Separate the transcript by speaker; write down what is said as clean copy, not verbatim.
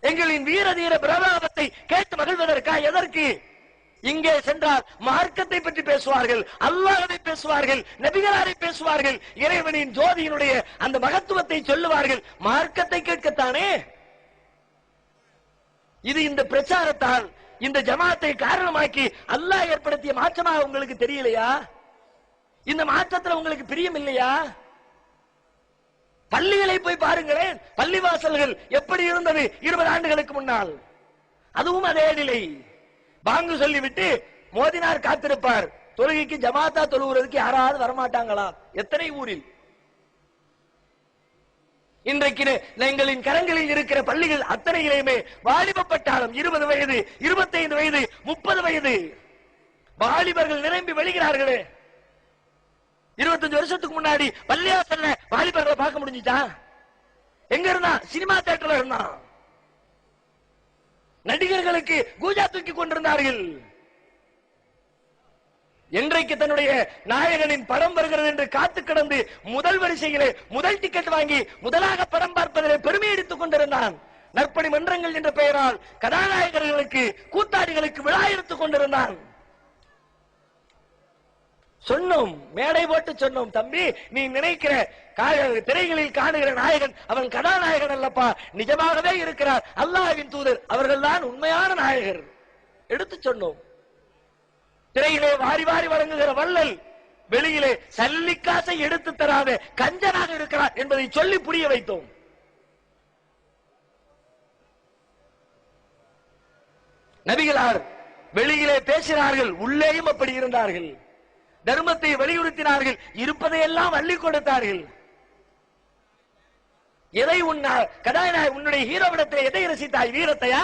Speaker 1: எங்களின் வீர தீர பிரபாவத்தை கேட்டு மகிழ்வதற்கா? எதற்கு? இங்கே சென்றால் மார்க்கத்தை பற்றி பேசுவார்கள், அல்லாஹ்வை பேசுவார்கள், நபிகளாரை பேசுவார்கள், இறைவனின் ஜோதியினுடைய அந்த மகத்துவத்தை சொல்லுவார்கள். மார்க்கத்தை கேட்கத்தானே. இது இந்த பிரச்சாரத்தால் இந்த ஜமாத்தை காரணமாக்கி அல்லாஹ் ஏற்படுத்திய மாற்றமாக உங்களுக்கு தெரியலையா? இந்த மாற்றத்தில் உங்களுக்கு பிரியம் இல்லையா? பள்ளிகளை போய் பாருங்களேன். பள்ளிவாசல்கள் எப்படி இருந்தது 20 ஆண்டுகளுக்கு முன்னால்? அதுவும் அதே நிலை. பாங்கு சொல்லிவிட்டு மோதினார் காத்திருப்பார். தொழுகைக்கு ஜமாத்தா தொழுகிறதுக்கு யாராவது வரமாட்டாங்களா? எத்தனை ஊரில். இன்றைக்கு எங்களின் கரங்களில் இருக்கிற பள்ளிகள் அத்தனையிலுமே வாலிப பட்டாளம், 20 வயது, 25 வயது, 30 வயது வாலிபர்கள் நிரம்பி வெளிகிறார்களே. 25 வருஷத்துக்கு முன்னாடி பள்ளியாசல்ல வாலிபர்களை பார்க்க முடிஞ்சுச்சா? எங்க இருந்தா? சினிமா தியேட்டர்ல இருந்தா. நடிகர்களுக்கு கூஜா தூக்கி கொண்டிருந்தார்கள். என்றைக்கு தன்னுடைய நாயகனின் படம் வருகிறது என்று காத்து கிடந்து முதல் வரிசையிலே முதல் டிக்கெட் வாங்கி முதலாக படம் பார்ப்பதிலே பெருமை எடுத்துக் கொண்டிருந்தான். நற்பணி மன்றங்கள் என்ற பெயரால் கதாநாயகர்களுக்கு கூத்தாடிகளுக்கு விழா எடுத்துக் கொண்டிருந்தான். சொன்னோம், மேடை போட்டு சொன்னோம், தம்பி நீ நினைக்கிற திரைகளில் காணுகிற நாயகன் அவன் கதாநாயகன் அல்லப்பா, நிஜமாகவே இருக்கிறார் அல்லாஹ்வின் தூதர், அவர்கள் தான் உண்மையான நாயகர் எடுத்து சொன்னோம். திரையிலே வாரி வாரி வழங்குகிற வள்ளல் வெளியிலே சல்லிக்காசை எடுத்து தராத கஞ்சனாக இருக்கிறார் என்பதை சொல்லி புரிய வைத்தோம். நபிகளார் வெளியிலே பேசினார்கள், உள்ளேயும் அப்படி இருந்தார்கள். தர்மத்தை வலியுறுத்தினார்கள், இருப்பதையெல்லாம் அள்ளி கொடுத்தார்கள். எதை உன்னுடைய ஹீரோவிடத்தில் எதை ரசித்தாய்? வீரத்தையா?